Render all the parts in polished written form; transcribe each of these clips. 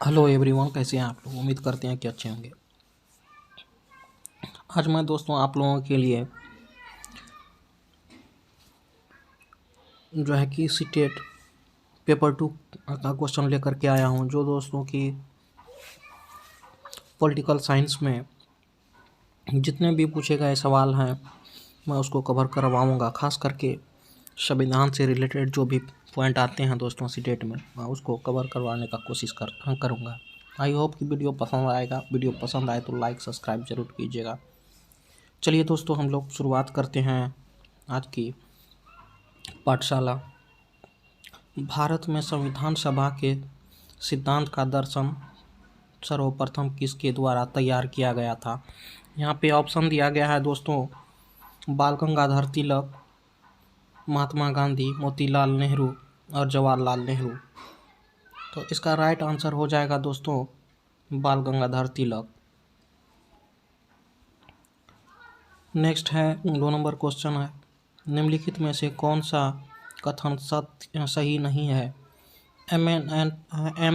Hello everyone, कैसे हैं आप लोग। उम्मीद करते हैं कि अच्छे होंगे। आज मैं दोस्तों आप लोगों के लिए जो है कि सीटेट पेपर 2 का क्वेश्चन लेकर के आया हूं, जो दोस्तों की पॉलिटिकल साइंस में जितने भी पूछे गए सवाल हैं मैं उसको कवर करवाऊंगा। खास करके संविधान से रिलेटेड जो भी पॉइंट आते हैं दोस्तों सीटेट में, मैं उसको कवर करवाने का कोशिश करूँगा। आई होप कि वीडियो पसंद आएगा। वीडियो पसंद आए तो लाइक सब्सक्राइब जरूर कीजिएगा। चलिए दोस्तों, हम लोग शुरुआत करते हैं आज की पाठशाला। भारत में संविधान सभा के सिद्धांत का दर्शन सर्वप्रथम किसके द्वारा तैयार किया गया था। यहाँ पे ऑप्शन दिया गया है दोस्तों, बाल गंगाधर तिलक, महात्मा गांधी, मोतीलाल नेहरू और जवाहरलाल नेहरू। तो इसका राइट आंसर हो जाएगा दोस्तों बाल गंगाधर तिलक। नेक्स्ट है 2 नंबर क्वेश्चन है, निम्नलिखित में से कौन सा कथन सही नहीं है। एम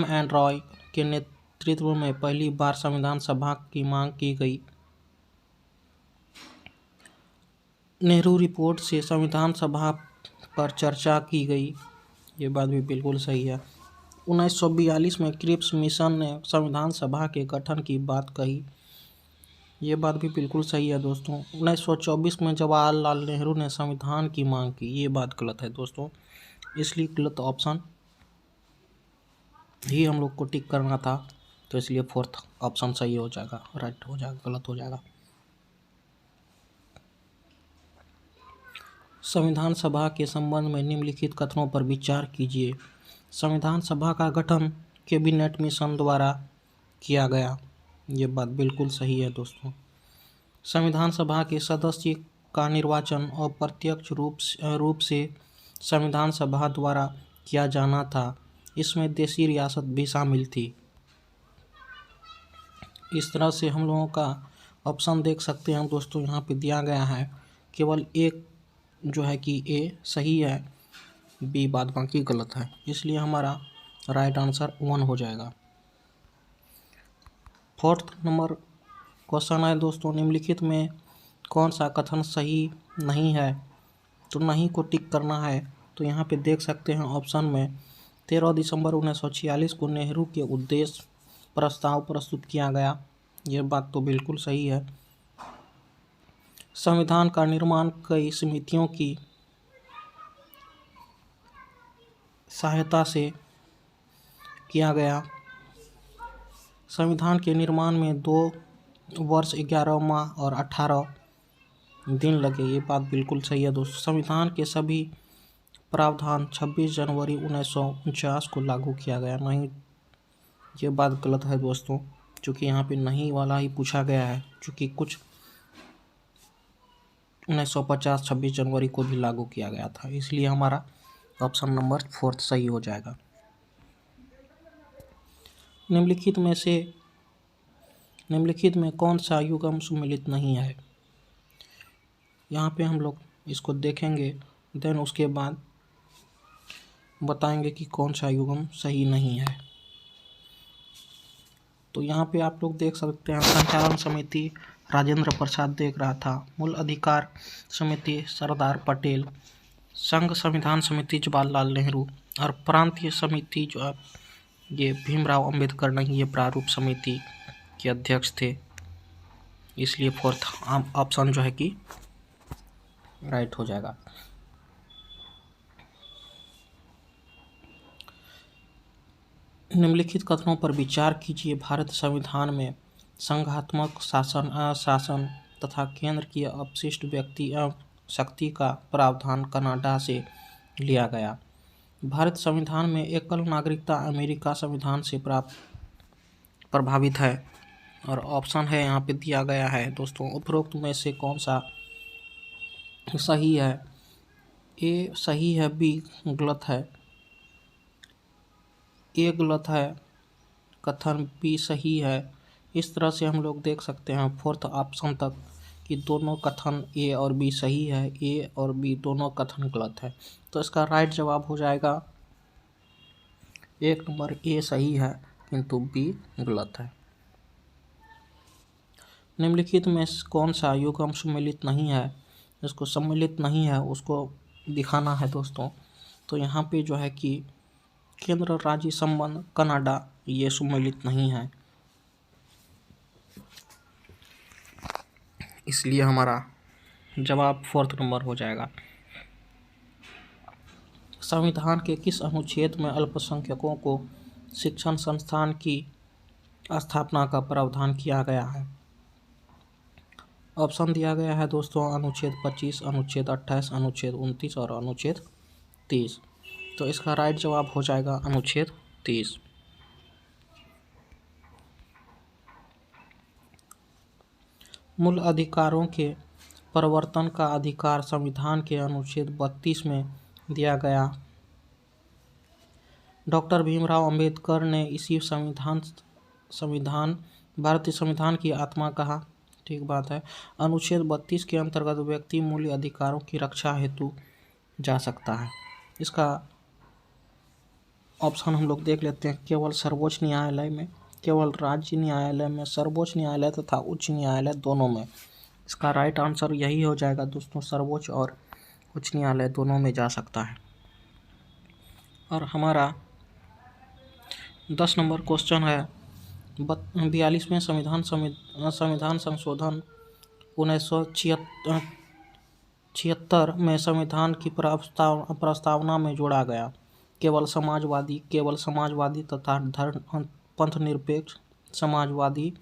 एन रॉय के नेतृत्व में पहली बार संविधान सभा की मांग की गई। नेहरू रिपोर्ट से संविधान सभा पर चर्चा की गई। ये बात भी बिल्कुल सही है। 1942 में क्रिप्स मिशन ने संविधान सभा के गठन की बात कही। ये बात भी बिल्कुल सही है दोस्तों। 1924 में जवाहरलाल नेहरू ने संविधान की मांग की। ये बात गलत है दोस्तों, इसलिए गलत ऑप्शन ही हम लोग को टिक करना था, तो इसलिए फोर्थ ऑप्शन सही हो जाएगा, राइट हो जाएगा, गलत हो जाएगा। संविधान सभा के संबंध में निम्नलिखित कथनों पर विचार कीजिए। संविधान सभा का गठन कैबिनेट मिशन द्वारा किया गया। ये बात बिल्कुल सही है दोस्तों। संविधान सभा के सदस्य का निर्वाचन अप्रत्यक्ष रूप से संविधान सभा द्वारा किया जाना था। इसमें देशी रियासत भी शामिल थी। इस तरह से हम लोगों का ऑप्शन देख सकते हैं दोस्तों, यहाँ पे दिया गया है केवल एक जो है कि ए सही है, बी बाद बाकी गलत है, इसलिए हमारा राइट आंसर 1 हो जाएगा। 4th नंबर क्वेश्चन है दोस्तों, निम्नलिखित में कौन सा कथन सही नहीं है। तो नहीं को टिक करना है। तो यहाँ पे देख सकते हैं ऑप्शन में 13 दिसंबर 1946 को नेहरू के उद्देश्य प्रस्ताव प्रस्तुत किया गया। ये बात तो बिल्कुल सही है। संविधान का निर्माण कई समितियों की सहायता से किया गया। संविधान के निर्माण में 2 वर्ष 11 माह और 18 दिन लगे। ये बात बिल्कुल सही है दोस्तों। संविधान के सभी प्रावधान 26 जनवरी 1949 को लागू किया गया। नहीं, ये बात गलत है दोस्तों, क्योंकि यहाँ पे नहीं वाला ही पूछा गया है, क्योंकि कुछ 1950 26 जनवरी को भी लागू किया गया था, इसलिए हमारा ऑप्शन नंबर 4 सही हो जाएगा। निम्नलिखित में कौन सा युग्म सम्मिलित नहीं है। यहाँ पे हम लोग इसको देखेंगे, देन उसके बाद बताएंगे कि कौन सा युग्म सही नहीं है। तो यहाँ पे आप लोग देख सकते हैं, संचालन समिति राजेंद्र प्रसाद देख रहा था, मूल अधिकार समिति सरदार पटेल, संघ संविधान समिति जवाहरलाल नेहरू और प्रांतीय समिति जो है ये भीमराव अंबेडकर नहीं, ये प्रारूप समिति के अध्यक्ष थे। इसलिए 4th ऑप्शन जो है कि राइट हो जाएगा। निम्नलिखित कथनों पर विचार कीजिए। भारत संविधान में संघात्मक शासन, अशासन तथा केंद्र की अपशिष्ट व्यक्ति एवं शक्ति का प्रावधान कनाडा से लिया गया। भारत संविधान में एकल नागरिकता अमेरिका संविधान से प्रभावित है। और ऑप्शन है यहाँ पे दिया गया है दोस्तों, उपरोक्त में से कौन सा सही है। ए सही है, बी गलत है, ए गलत है, कथन बी सही है। इस तरह से हम लोग देख सकते हैं 4th ऑप्शन तक कि दोनों कथन ए और बी सही है, ए और बी दोनों कथन गलत है। तो इसका राइट जवाब हो जाएगा 1 नंबर ए सही है, किंतु बी गलत है। निम्नलिखित में कौन सा युग्म सम्मिलित नहीं है? जिसको सम्मिलित नहीं है उसको दिखाना है दोस्तों। तो यहाँ पे जो है कि केंद्र राज्य संबंध कनाडा ये सम्मिलित नहीं है, इसलिए हमारा जवाब 4 नंबर हो जाएगा। संविधान के किस अनुच्छेद में अल्पसंख्यकों को शिक्षण संस्थान की स्थापना का प्रावधान किया गया है? ऑप्शन दिया गया है दोस्तों अनुच्छेद 25, अनुच्छेद 28, अनुच्छेद 29 और अनुच्छेद 30। तो इसका राइट जवाब हो जाएगा अनुच्छेद 30। मूल अधिकारों के परिवर्तन का अधिकार संविधान के अनुच्छेद 32 में दिया गया। डॉक्टर भीमराव अंबेडकर ने इसी संविधान भारतीय संविधान की आत्मा कहा। ठीक बात है। अनुच्छेद 32 के अंतर्गत व्यक्ति मूल अधिकारों की रक्षा हेतु जा सकता है। इसका ऑप्शन हम लोग देख लेते हैं। केवल सर्वोच्च न्यायालय में, केवल राज्य न्यायालय में, सर्वोच्च न्यायालय तथा उच्च न्यायालय दोनों में। इसका राइट आंसर यही हो जाएगा दोस्तों, सर्वोच्च और उच्च न्यायालय दोनों में जा सकता है। और हमारा 10 नंबर क्वेश्चन है 42वें संविधान संशोधन 1976 में संविधान की प्रस्तावना में जोड़ा गया। केवल समाजवादी तथा पंथनिरपेक्ष, समाजवादी,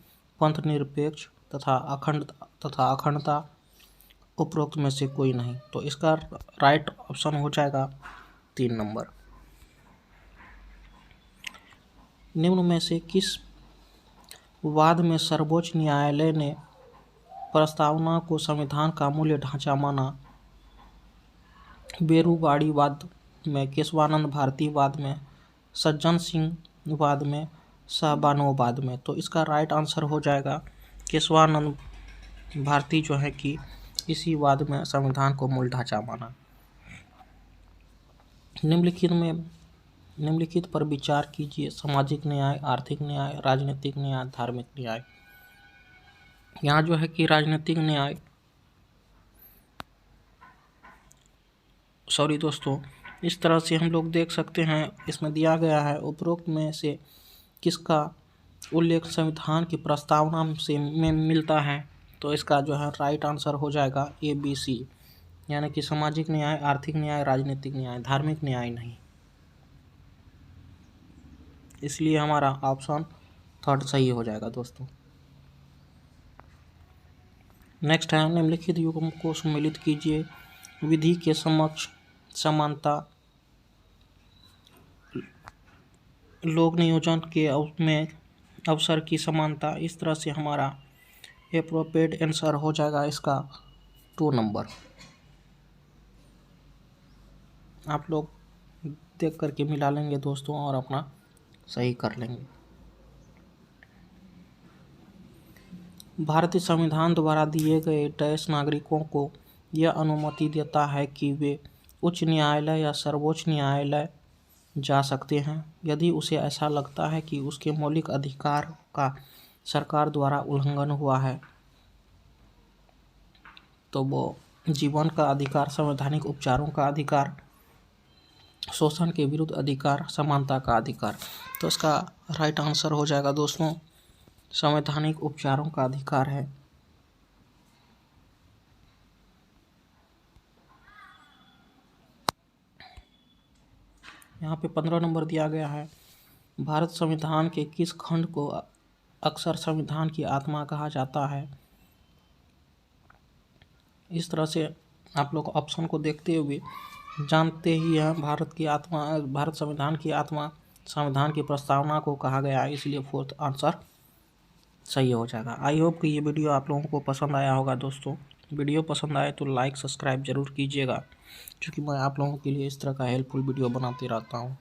पंथनिरपेक्ष तथा अखंडता उपरोक्त में से कोई नहीं। तो इसका राइट ऑप्शन हो जाएगा 3 नंबर। निम्न में से किस वाद में सर्वोच्च न्यायालय ने प्रस्तावना को संविधान का मूल ढांचा माना? बेरूवाड़ी वाद में, केशवानंद भारती वाद में, सज्जन सिंह वाद में, शाहबानो वाद में। तो इसका राइट आंसर हो जाएगा केशवानंद भारती जो है कि इसी वाद में संविधान को मूल ढांचा माना। निम्नलिखित पर विचार कीजिए। सामाजिक न्याय, आर्थिक न्याय, राजनीतिक न्याय, धार्मिक न्याय। यहाँ जो है कि राजनीतिक न्याय, सॉरी दोस्तों, इस तरह से हम लोग देख सकते हैं। इसमें दिया गया है उपरोक्त में से किसका उल्लेख संविधान की प्रस्तावना में मिलता है? तो इसका जो है राइट आंसर हो जाएगा ABC, यानी कि सामाजिक न्याय, आर्थिक न्याय, राजनीतिक न्याय, धार्मिक न्याय नहीं। इसलिए हमारा ऑप्शन 3 सही हो जाएगा दोस्तों। नेक्स्ट है निम्नलिखित युग्म को सम्मिलित कीजिए। विधि के समक्ष समानता, लोक नियोजन के में अवसर की समानता। इस तरह से हमारा एप्रोप्रिएट आंसर हो जाएगा इसका 2 नंबर। आप लोग देख करके मिला लेंगे दोस्तों और अपना सही कर लेंगे। भारतीय संविधान द्वारा दिए गए डैश नागरिकों को यह अनुमति देता है कि वे उच्च न्यायालय या सर्वोच्च न्यायालय जा सकते हैं यदि उसे ऐसा लगता है कि उसके मौलिक अधिकार का सरकार द्वारा उल्लंघन हुआ है। तो वो जीवन का अधिकार, संवैधानिक उपचारों का अधिकार, शोषण के विरुद्ध अधिकार, समानता का अधिकार। तो इसका राइट आंसर हो जाएगा दोस्तों संवैधानिक उपचारों का अधिकार है। यहाँ पे 15 नंबर दिया गया है। भारत संविधान के किस खंड को अक्सर संविधान की आत्मा कहा जाता है? इस तरह से आप लोग ऑप्शन को देखते हुए जानते ही हैं भारत संविधान की आत्मा संविधान की प्रस्तावना को कहा गया है, इसलिए 4th आंसर सही हो जाएगा। आई होप कि ये वीडियो आप लोगों को पसंद आया होगा दोस्तों। वीडियो पसंद आए तो लाइक सब्सक्राइब जरूर कीजिएगा, क्योंकि मैं आप लोगों के लिए इस तरह का हेल्पफुल वीडियो बनाते रहता हूँ।